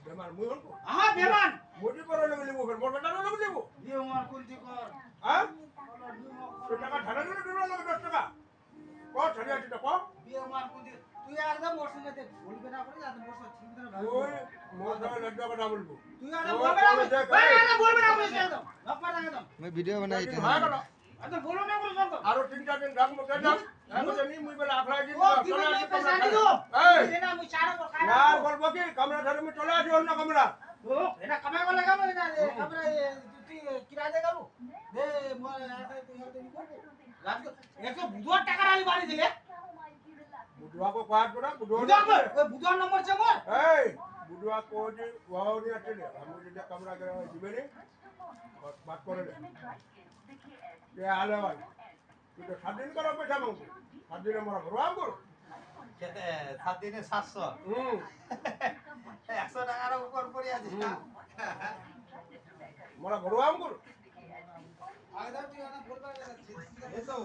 বেমান মুই হলকো আহা বেমান মোটি করে নেবে লিবো ফের মোর বেটা নেবে লিবো দিয়ে মার কুলতি কর হ্যাঁ তো টাকা ঠাড়া করে দিলো লাগে 10 টাকা কো ছাড়ি আছে টাকা দিয়ে মার কুলতি তুই একদম ওর সঙ্গে দেখ বলবে না করে যাতে মোর সাথে ঠিক না ওই মোর দাও লজ্জা কথা বলবো তুই আরে বলবে না বলবে না বলে একদম লকমা একদম मैं वीडियो बनाई थी ভাই গেল একদম বলো না বলে সব আরো 3-4 দিন রাখবো কেন আমি জানি মুই বলে আখড়া দিন ও দিবে না পয়সা দিও এই দিবে না মুই চারা কর খাই यार বলবো কি কামরা ধরে আমি চলে আসি অন্য কামরা ও এটা কামাই করে লাগাবো না আমরা তুই কিরায় দে গাবো দে মোর আছে তুই হতে নি করবো রাত 100 বুধবার টাকা আলি বাড়ি দিলে বুধুয়া কো কাট করা বুধুয়া বুধবার ওই বুধবার নম্বর আছে মোর এই বুধুয়া কো যে ওয়াও নি আছে রে আমি যে কামরা করে দিবে রে বাত করে দে কে আলে ভাই তুই তো 7 দিন করা পয়সা মাংস 7 দিনে মোরা ভরবা করো 7 দিনে 700 100 টাকার উপর পড়ে আছে মোরা ভরবা করো আগে তুই না বলবা এই তো